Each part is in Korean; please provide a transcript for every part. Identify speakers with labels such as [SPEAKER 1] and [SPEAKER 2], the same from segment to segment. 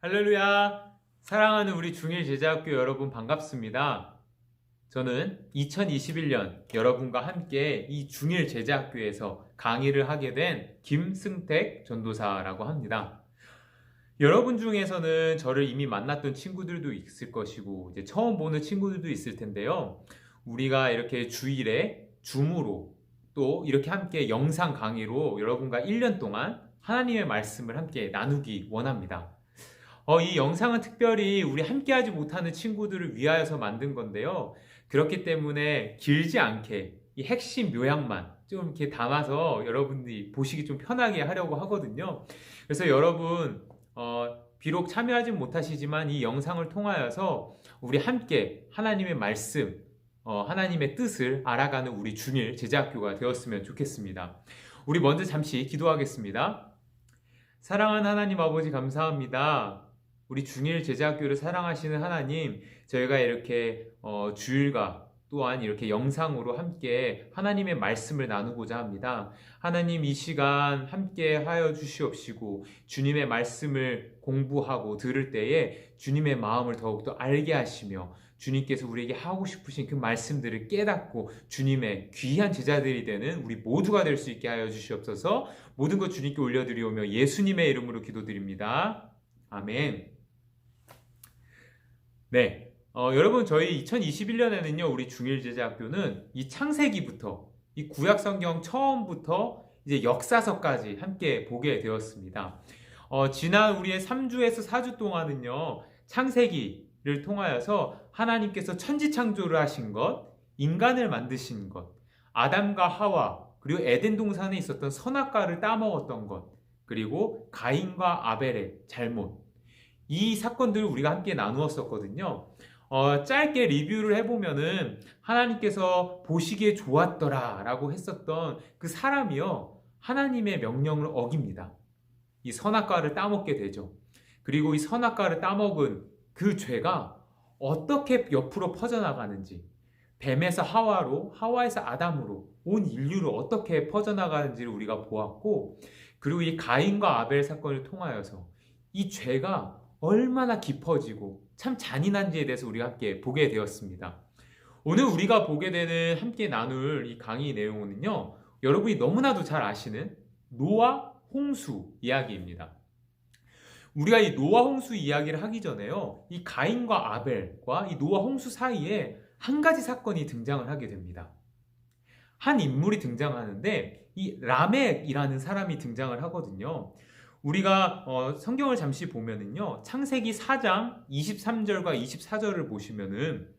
[SPEAKER 1] 할렐루야! 사랑하는 우리 중일 제자학교 여러분 반갑습니다. 저는 2021년 여러분과 함께 이 중일 제자학교에서 강의를 하게 된 김승택 전도사라고 합니다. 여러분 중에서는 저를 이미 만났던 친구들도 있을 것이고 이제 처음 보는 친구들도 있을 텐데요. 우리가 이렇게 주일에 줌으로 또 이렇게 함께 영상 강의로 여러분과 1년 동안 하나님의 말씀을 함께 나누기 원합니다. 이 영상은 특별히 우리 함께하지 못하는 친구들을 위하여서 만든 건데요. 그렇기 때문에 길지 않게 이 핵심 요약만 좀 이렇게 담아서 여러분들이 보시기 좀 편하게 하려고 하거든요. 그래서 여러분, 비록 참여하지 못하시지만 이 영상을 통하여서 우리 함께 하나님의 말씀, 하나님의 뜻을 알아가는 우리 중일 제자학교가 되었으면 좋겠습니다. 우리 먼저 잠시 기도하겠습니다. 사랑하는 하나님 아버지 감사합니다. 우리 중일 제자학교를 사랑하시는 하나님, 저희가 이렇게 주일과 또한 이렇게 영상으로 함께 하나님의 말씀을 나누고자 합니다. 하나님 이 시간 함께 하여 주시옵시고 주님의 말씀을 공부하고 들을 때에 주님의 마음을 더욱더 알게 하시며 주님께서 우리에게 하고 싶으신 그 말씀들을 깨닫고 주님의 귀한 제자들이 되는 우리 모두가 될 수 있게 하여 주시옵소서. 모든 것 주님께 올려드리오며 예수님의 이름으로 기도드립니다. 아멘. 네, 여러분 저희 2021년에는요 우리 중일제자학교는 이 창세기부터 이 구약성경 처음부터 이제 역사서까지 함께 보게 되었습니다. 지난 우리의 3주에서 4주 동안은요 창세기를 통하여서 하나님께서 천지창조를 하신 것, 인간을 만드신 것, 아담과 하와 그리고 에덴 동산에 있었던 선악과를 따먹었던 것, 그리고 가인과 아벨의 잘못, 이 사건들을 우리가 함께 나누었었거든요. 짧게 리뷰를 해보면은 하나님께서 보시기에 좋았더라 라고 했었던 그 사람이요 하나님의 명령을 어깁니다. 이 선악과를 따먹게 되죠. 그리고 이 선악과를 따먹은 그 죄가 어떻게 옆으로 퍼져나가는지, 뱀에서 하와로, 하와에서 아담으로 온 인류로 어떻게 퍼져나가는지를 우리가 보았고, 그리고 이 가인과 아벨 사건을 통하여서 이 죄가 얼마나 깊어지고 참 잔인한지에 대해서 우리가 함께 보게 되었습니다. 오늘 우리가 보게 되는 함께 나눌 이 강의 내용은요, 여러분이 너무나도 잘 아시는 노아 홍수 이야기입니다. 우리가 이 노아 홍수 이야기를 하기 전에요, 이 가인과 아벨과 이 노아 홍수 사이에 한 가지 사건이 등장을 하게 됩니다. 한 인물이 등장하는데 이 라멕이라는 사람이 등장을 하거든요. 우리가 성경을 잠시 보면은요, 창세기 4장 23절과 24절을 보시면은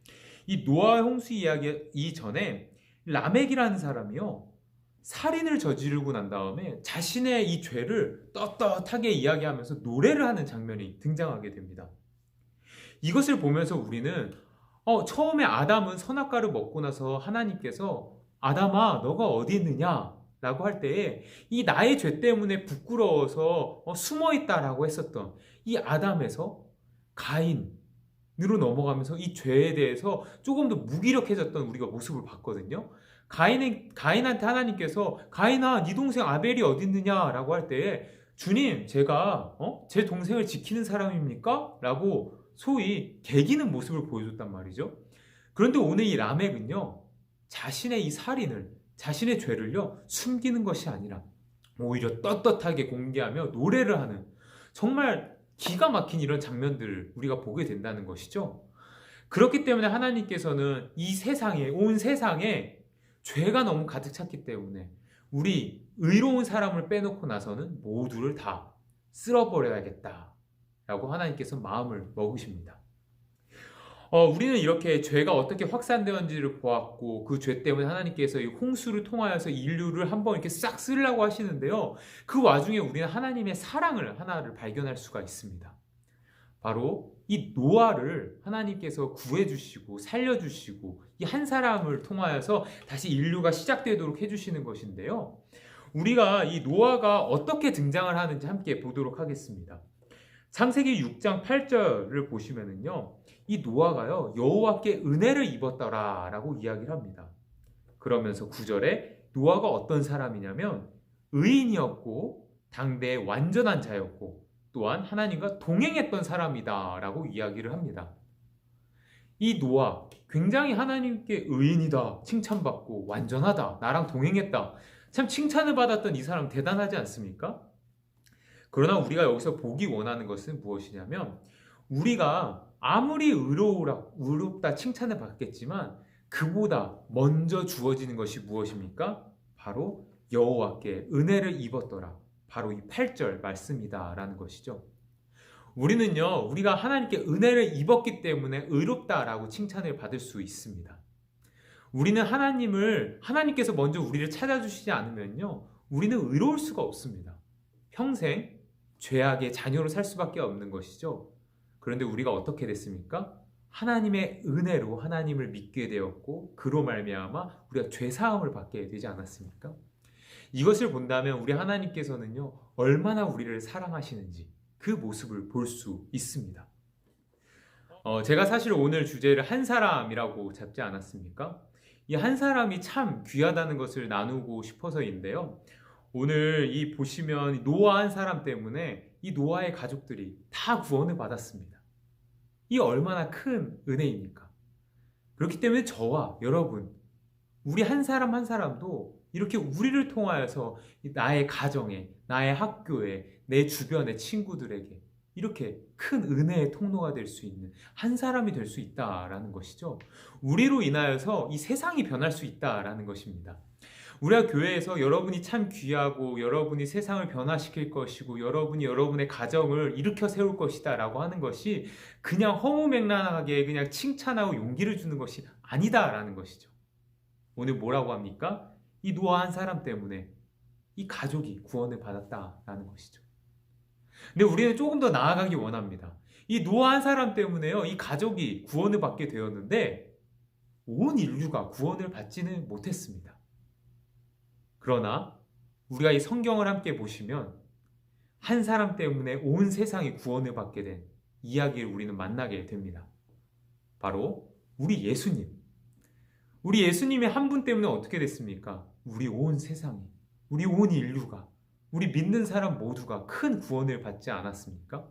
[SPEAKER 1] 이 노아 홍수 이야기 이전에 라멕이라는 사람이요 살인을 저지르고 난 다음에 자신의 이 죄를 떳떳하게 이야기하면서 노래를 하는 장면이 등장하게 됩니다. 이것을 보면서 우리는 처음에 아담은 선악과를 먹고 나서 하나님께서 아담아 너가 어디 있느냐 라고 할 때에 이 나의 죄 때문에 부끄러워서 숨어있다라고 했었던 이 아담에서 가인으로 넘어가면서 이 죄에 대해서 조금 더 무기력해졌던 우리가 모습을 봤거든요. 가인한테 하나님께서 가인아 네 동생 아벨이 어디 있느냐 라고 할 때에 주님 제가 제 동생을 지키는 사람입니까? 라고 소위 개기는 모습을 보여줬단 말이죠. 그런데 오늘 이 라멕은요 자신의 이 살인을, 자신의 죄를요 숨기는 것이 아니라 오히려 떳떳하게 공개하며 노래를 하는 정말 기가 막힌 이런 장면들을 우리가 보게 된다는 것이죠. 그렇기 때문에 하나님께서는 이 세상에, 온 세상에 죄가 너무 가득 찼기 때문에 우리 의로운 사람을 빼놓고 나서는 모두를 다 쓸어버려야겠다 라고 하나님께서 마음을 먹으십니다. 우리는 이렇게 죄가 어떻게 확산되었는지를 보았고 그 죄 때문에 하나님께서 이 홍수를 통하여서 인류를 한번 이렇게 싹 쓸려고 하시는데요. 그 와중에 우리는 하나님의 사랑을 하나를 발견할 수가 있습니다. 바로 이 노아를 하나님께서 구해주시고 살려주시고 이 한 사람을 통하여서 다시 인류가 시작되도록 해주시는 것인데요. 우리가 이 노아가 어떻게 등장을 하는지 함께 보도록 하겠습니다. 창세기 6장 8절을 보시면은요, 이 노아가요 여호와께 은혜를 입었더라라고 이야기를 합니다. 그러면서 9절에 노아가 어떤 사람이냐면 의인이었고 당대의 완전한 자였고 또한 하나님과 동행했던 사람이다 라고 이야기를 합니다. 이 노아 굉장히 하나님께 의인이다, 칭찬받고 완전하다, 나랑 동행했다, 참 칭찬을 받았던 이 사람 대단하지 않습니까? 그러나 우리가 여기서 보기 원하는 것은 무엇이냐면, 우리가 아무리 의롭다 칭찬을 받겠지만 그보다 먼저 주어지는 것이 무엇입니까? 바로 여호와께 은혜를 입었더라, 바로 이 8절 말씀이다 라는 것이죠. 우리는요, 우리가 하나님께 은혜를 입었기 때문에 의롭다라고 칭찬을 받을 수 있습니다. 우리는 하나님께서 먼저 우리를 찾아주시지 않으면요, 우리는 의로울 수가 없습니다. 평생 죄악의 자녀로 살 수밖에 없는 것이죠. 그런데 우리가 어떻게 됐습니까? 하나님의 은혜로 하나님을 믿게 되었고, 그로 말미암아 우리가 죄 사함을 받게 되지 않았습니까? 이것을 본다면 우리 하나님께서는요, 얼마나 우리를 사랑하시는지 그 모습을 볼 수 있습니다. 제가 사실 오늘 주제를 한 사람이라고 잡지 않았습니까? 이 한 사람이 참 귀하다는 것을 나누고 싶어서인데요. 오늘 이 보시면 노아 한 사람 때문에 이 노아의 가족들이 다 구원을 받았습니다. 이 얼마나 큰 은혜입니까? 그렇기 때문에 저와 여러분, 우리 한 사람 한 사람도 이렇게 우리를 통하여서 나의 가정에, 나의 학교에, 내 주변의 친구들에게 이렇게 큰 은혜의 통로가 될 수 있는 한 사람이 될 수 있다라는 것이죠. 우리로 인하여서 이 세상이 변할 수 있다라는 것입니다. 우리가 교회에서 여러분이 참 귀하고 여러분이 세상을 변화시킬 것이고 여러분이 여러분의 가정을 일으켜 세울 것이다 라고 하는 것이 그냥 허무맹랑하게 그냥 칭찬하고 용기를 주는 것이 아니다라는 것이죠. 오늘 뭐라고 합니까? 이 노아 한 사람 때문에 이 가족이 구원을 받았다라는 것이죠. 근데 우리는 조금 더 나아가기 원합니다. 이 노아 한 사람 때문에요, 이 가족이 구원을 받게 되었는데 온 인류가 구원을 받지는 못했습니다. 그러나 우리가 이 성경을 함께 보시면 한 사람 때문에 온 세상이 구원을 받게 된 이야기를 우리는 만나게 됩니다. 바로 우리 예수님. 우리 예수님의 한 분 때문에 어떻게 됐습니까? 우리 온 세상이, 우리 온 인류가, 우리 믿는 사람 모두가 큰 구원을 받지 않았습니까?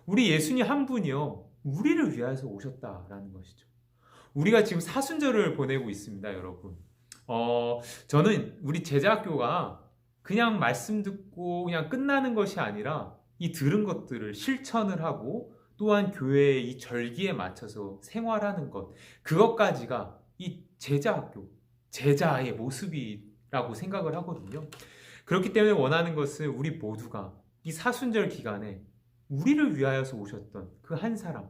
[SPEAKER 1] 우리 예수님 한 분이요, 우리를 위하여서 오셨다라는 것이죠. 우리가 지금 사순절을 보내고 있습니다, 여러분. 저는 우리 제자학교가 그냥 말씀 듣고 그냥 끝나는 것이 아니라 이 들은 것들을 실천을 하고 또한 교회의 이 절기에 맞춰서 생활하는 것, 그것까지가 이 제자학교, 제자의 모습이라고 생각을 하거든요. 그렇기 때문에 원하는 것은 우리 모두가 이 사순절 기간에 우리를 위하여서 오셨던 그 한 사람,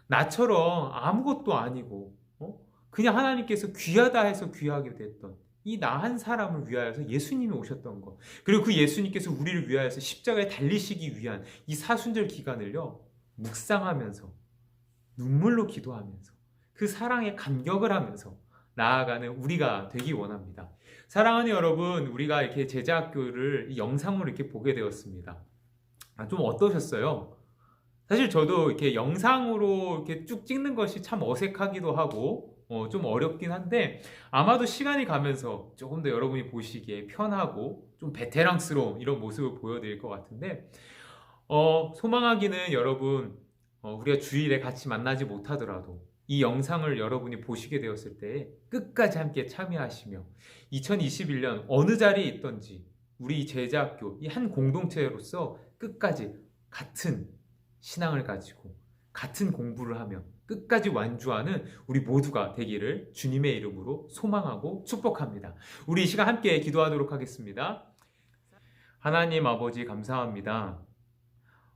[SPEAKER 1] 나처럼 아무것도 아니고 그냥 하나님께서 귀하다 해서 귀하게 됐던 이 나 한 사람을 위하여서 예수님이 오셨던 것, 그리고 그 예수님께서 우리를 위하여서 십자가에 달리시기 위한 이 사순절 기간을요, 묵상하면서 눈물로 기도하면서 그 사랑에 감격을 하면서 나아가는 우리가 되기 원합니다. 사랑하는 여러분, 우리가 이렇게 제자학교를 영상으로 이렇게 보게 되었습니다. 좀 어떠셨어요? 사실 저도 이렇게 영상으로 이렇게 쭉 찍는 것이 참 어색하기도 하고 좀 어렵긴 한데, 아마도 시간이 가면서 조금 더 여러분이 보시기에 편하고 좀 베테랑스러운 이런 모습을 보여드릴 것 같은데, 소망하기는 여러분, 우리가 주일에 같이 만나지 못하더라도 이 영상을 여러분이 보시게 되었을 때 끝까지 함께 참여하시며 2021년 어느 자리에 있던지 우리 제자학교 이 한 공동체로서 끝까지 같은 신앙을 가지고 같은 공부를 하며 끝까지 완주하는 우리 모두가 되기를 주님의 이름으로 소망하고 축복합니다. 우리 이 시간 함께 기도하도록 하겠습니다. 하나님 아버지, 감사합니다.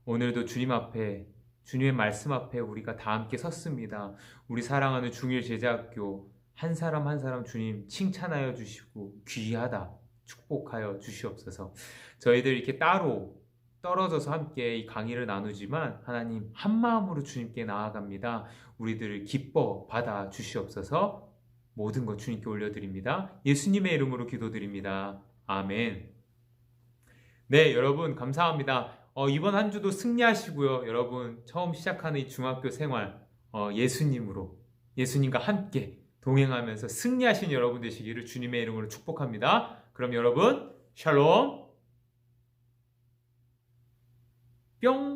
[SPEAKER 1] 오늘도 주님 앞에, 주님의 말씀 앞에 우리가 다 함께 섰습니다. 우리 사랑하는 중일 제자학교 한 사람 한 사람 주님 칭찬하여 주시고 귀하다 축복하여 주시옵소서. 저희들 이렇게 따로 떨어져서 함께 이 강의를 나누지만 하나님 한 마음으로 주님께 나아갑니다. 우리들을 기뻐 받아 주시옵소서. 모든 것 주님께 올려드립니다. 예수님의 이름으로 기도드립니다. 아멘. 네, 여러분 감사합니다. 이번 한 주도 승리하시고요. 여러분 처음 시작하는 이 중학교 생활 예수님과 함께 동행하면서 승리하신 여러분 되시기를 주님의 이름으로 축복합니다. 그럼 여러분 샬롬. 뿅!